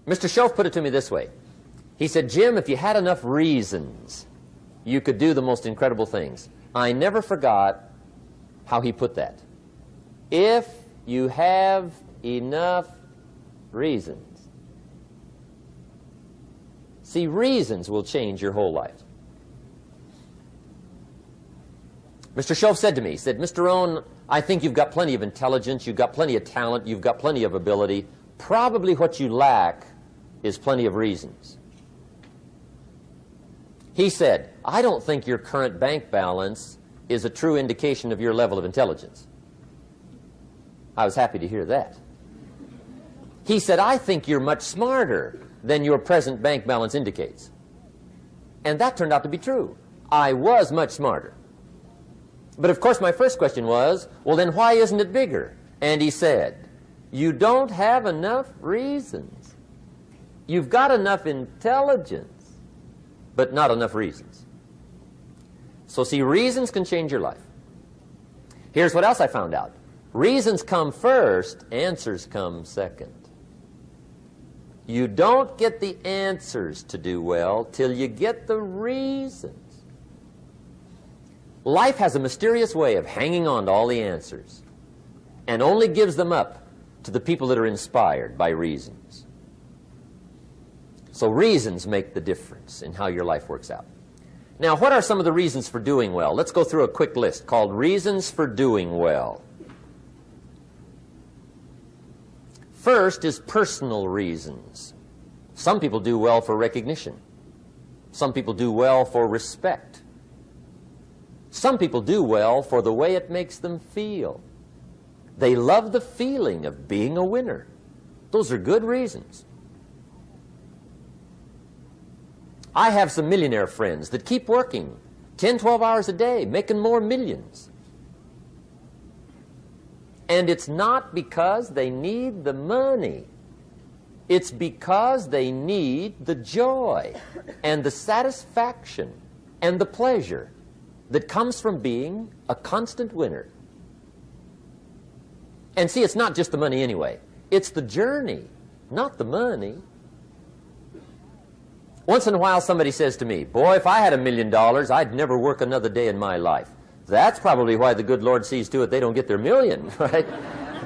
Mr. Shoaff put it to me this way. He said, Jim, if you had enough reasons, you could do the most incredible things. I never forgot how he put that. If you have enough reasons. See, reasons will change your whole life. Mr. Shoaff said to me, he said, Mr. Rohn, I think you've got plenty of intelligence, you've got plenty of talent, you've got plenty of ability. Probably what you lack is plenty of reasons. He said, I don't think your current bank balance is a true indication of your level of intelligence. I was happy to hear that. He said, I think you're much smarter than your present bank balance indicates. And that turned out to be true. I was much smarter. But of course my first question was, well then why isn't it bigger? And he said, you don't have enough reasons. You've got enough intelligence, but not enough reasons. So see, reasons can change your life. Here's what else I found out. Reasons come first, answers come second. You don't get the answers to do well till you get the reasons. Life has a mysterious way of hanging on to all the answers and only gives them up to the people that are inspired by reasons. So reasons make the difference in how your life works out. Now, what are some of the reasons for doing well? Let's go through a quick list called Reasons for Doing Well. First is personal reasons. Some people do well for recognition. Some people do well for respect. Some people do well for the way it makes them feel. They love the feeling of being a winner. Those are good reasons. I have some millionaire friends that keep working 10, 12 hours a day, making more millions. And it's not because they need the money. It's because they need the joy and the satisfaction and the pleasure that comes from being a constant winner. And see, it's not just the money anyway. It's the journey, not the money. Once in a while somebody says to me, boy, if I had $1 million, I'd never work another day in my life. That's probably why the good Lord sees to it they don't get their million, right?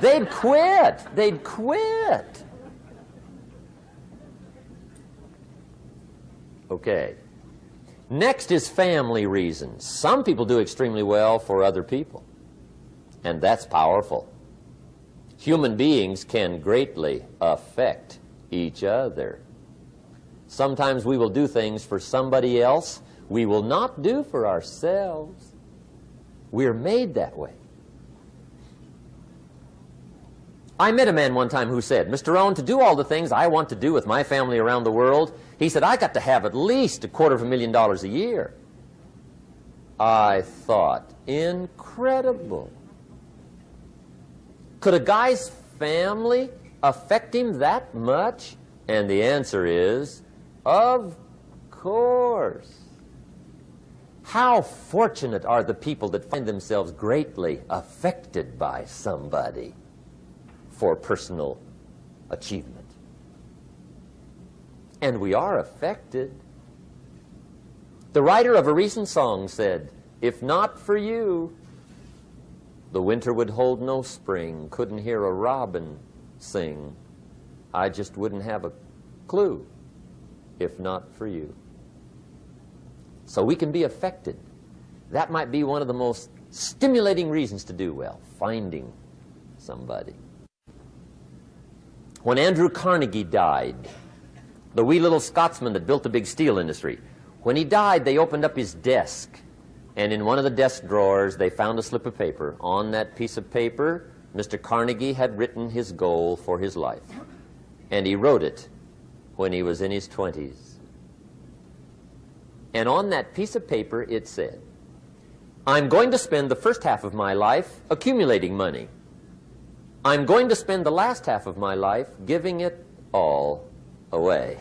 They'd quit. They'd quit. Okay. Next is family reasons. Some people do extremely well for other people, and that's powerful. Human beings can greatly affect each other. Sometimes we will do things for somebody else we will not do for ourselves. We're made that way. I met a man one time who said, Mr. Rohn, to do all the things I want to do with my family around the world, he said, I got to have at least $250,000 a year. I thought, incredible. Could a guy's family affect him that much? And the answer is, of course. How fortunate are the people that find themselves greatly affected by somebody for personal achievement. And we are affected. The writer of a recent song said, if not for you, the winter would hold no spring, couldn't hear a robin sing. I just wouldn't have a clue if not for you. So we can be affected. That might be one of the most stimulating reasons to do well, finding somebody. When Andrew Carnegie died, the wee little Scotsman that built the big steel industry, when he died, they opened up his desk, and in one of the desk drawers, they found a slip of paper. On that piece of paper, Mr. Carnegie had written his goal for his life, and he wrote it when he was in his 20s. And on that piece of paper, it said, I'm going to spend the first half of my life accumulating money. I'm going to spend the last half of my life giving it all away.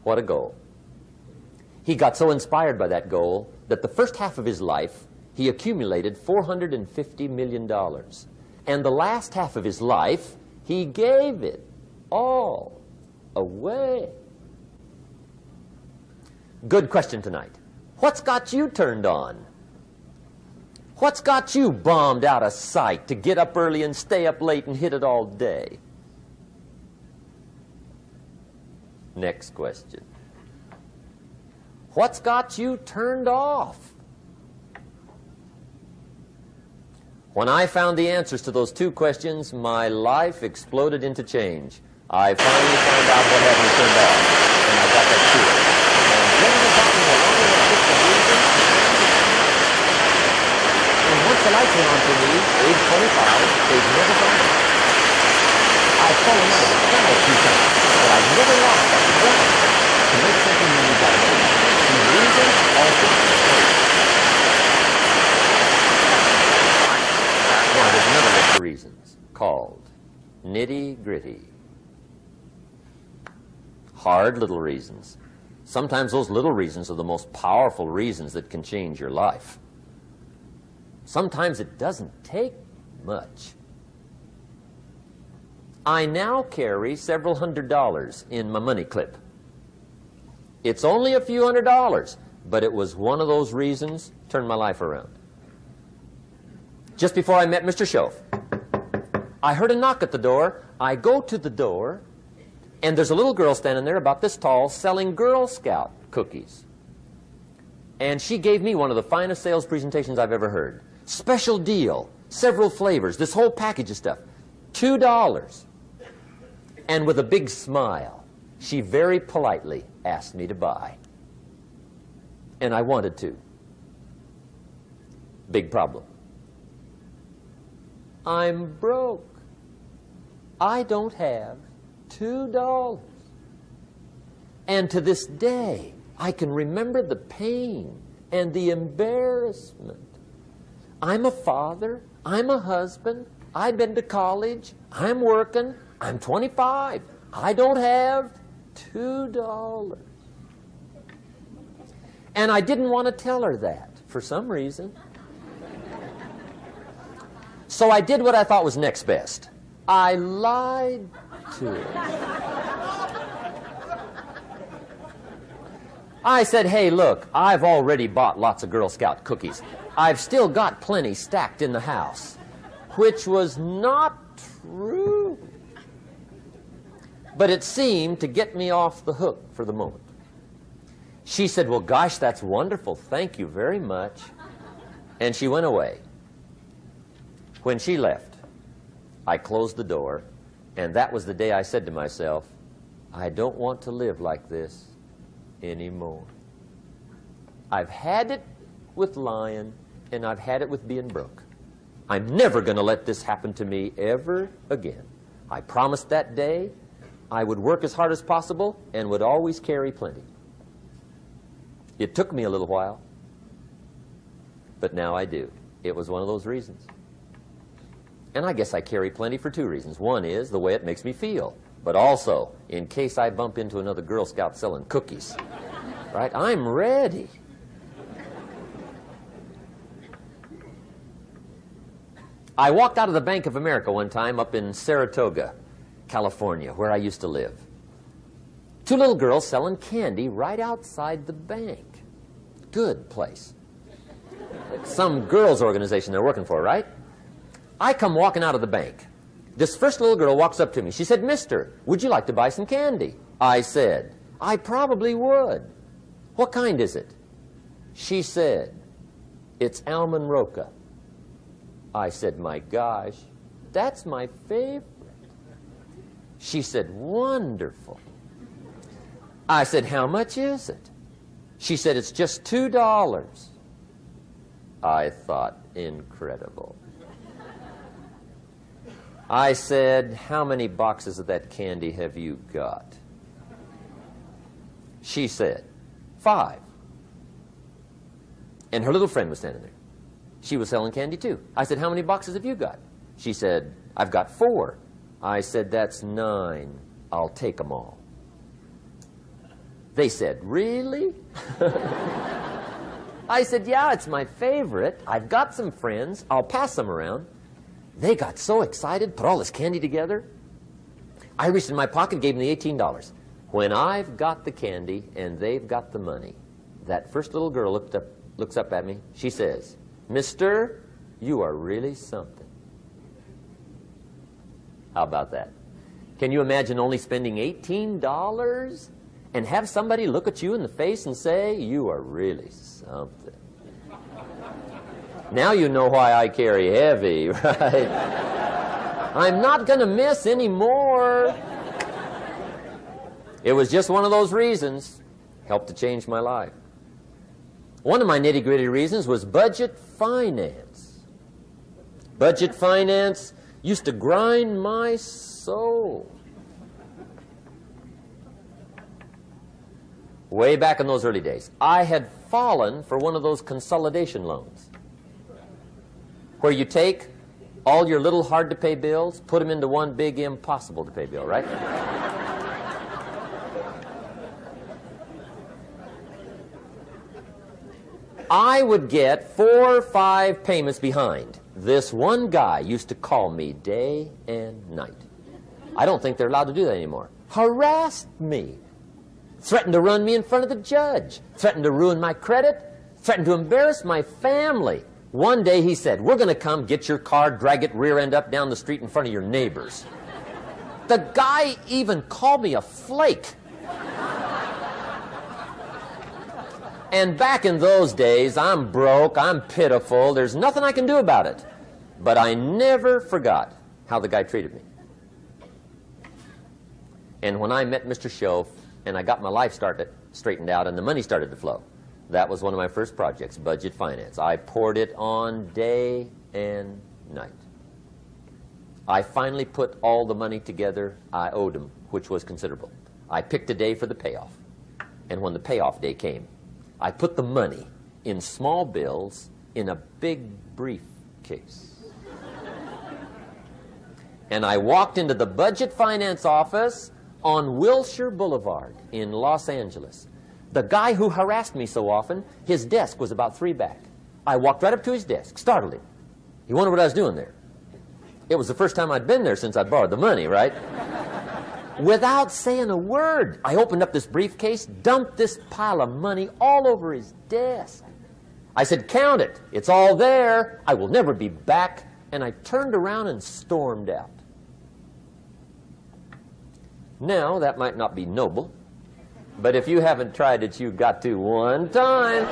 What a goal. He got so inspired by that goal that the first half of his life, he accumulated $450 million. And the last half of his life, He gave it all away. Good question tonight. What's got you turned on? What's got you bombed out of sight to get up early and stay up late and hit it all day? Next question. What's got you turned off? When I found the answers to those two questions, my life exploded into change. I finally found out what had me turned off, and I got that cure. And generally talking a long enough list of reasons, and once the lights went on for me, age 25, they've never gone out. I've fallen out of the sky a few times, but I've never lost that drive to make something new better. And reasons also change. Now, there's another list of reasons called nitty-gritty. Hard little reasons. Sometimes those little reasons are the most powerful reasons that can change your life. Sometimes it doesn't take much. I now carry several $100s in my money clip. It's only a few $100s, but it was one of those reasons turned my life around. Just before I met Mr. Schoaf, I heard a knock at the door. I go to the door, and there's a little girl standing there about this tall selling Girl Scout cookies. And she gave me one of the finest sales presentations I've ever heard. Special deal, several flavors, this whole package of stuff, $2. And with a big smile, she very politely asked me to buy. And I wanted to. Big problem. I'm broke. I don't have $2. And to this day, I can remember the pain and the embarrassment. I'm a father. I'm a husband. I've been to college. I'm working. I'm 25. I don't have $2. And I didn't want to tell her that for some reason. So I did what I thought was next best. I lied to her. I said, hey, look, I've already bought lots of Girl Scout cookies. I've still got plenty stacked in the house, which was not true. But it seemed to get me off the hook for the moment. She said, well, gosh, that's wonderful. Thank you very much. And she went away. When she left, I closed the door, and that was the day I said to myself, I don't want to live like this anymore. I've had it with lying, and I've had it with being broke. I'm never going to let this happen to me ever again. I promised that day I would work as hard as possible and would always carry plenty. It took me a little while, but now I do. It was one of those reasons. And I guess I carry plenty for two reasons. One is the way it makes me feel, but also in case I bump into another Girl Scout selling cookies. Right? I'm ready. I walked out of the Bank of America one time up in Saratoga, California, where I used to live. Two little girls selling candy right outside the bank. Good place. Some girls' organization they're working for, right? I come walking out of the bank. This first little girl walks up to me. She said, Mister, would you like to buy some candy? I said, I probably would. What kind is it? She said, it's almond roca. I said, my gosh, that's my favorite. She said, wonderful. I said, how much is it? She said, it's just $2. I thought, incredible. I said, how many boxes of that candy have you got? She said, 5. And her little friend was standing there. She was selling candy too. I said, how many boxes have you got? She said, I've got 4. I said, that's 9. I'll take them all. They said, really? I said, yeah, it's my favorite. I've got some friends. I'll pass them around. They got so excited, put all this candy together. I reached in my pocket, gave them the $18. When I've got the candy and they've got the money, that first little girl looks up at me. She says, "Mister, you are really something." How about that? Can you imagine only spending $18 and have somebody look at you in the face and say, "You are really something"? Now you know why I carry heavy, right? I'm not going to miss anymore. It was just one of those reasons. Helped to change my life. One of my nitty-gritty reasons was budget finance. Budget finance used to grind my soul. Way back in those early days, I had fallen for one of those consolidation loans where you take all your little hard-to-pay bills, put them into one big impossible-to-pay bill, right? I would get 4 or 5 payments behind. This one guy used to call me day and night. I don't think they're allowed to do that anymore. Harassed me. Threatened to run me in front of the judge. Threatened to ruin my credit. Threatened to embarrass my family. One day he said, "We're going to come get your car, drag it rear end up down the street in front of your neighbors." The guy even called me a flake. And back in those days, I'm broke, I'm pitiful, there's nothing I can do about it. But I never forgot how the guy treated me. And when I met Mr. Schoaf and I got my life straightened out and the money started to flow, that was one of my first projects, budget finance. I poured it on day and night. I finally put all the money together I owed him, which was considerable. I picked a day for the payoff. And when the payoff day came, I put the money in small bills in a big briefcase. And I walked into the budget finance office on Wilshire Boulevard in Los Angeles. The guy who harassed me so often, his desk was about 3 back. I walked right up to his desk, startled him. He wondered what I was doing there. It was the first time I'd been there since I'd borrowed the money, right? Without saying a word, I opened up this briefcase, dumped this pile of money all over his desk. I said, "Count it. It's all there. I will never be back." And I turned around and stormed out. Now, that might not be noble, but if you haven't tried it, you've got to one time.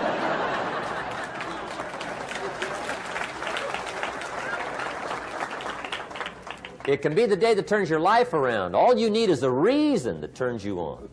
It can be the day that turns your life around. All you need is a reason that turns you on.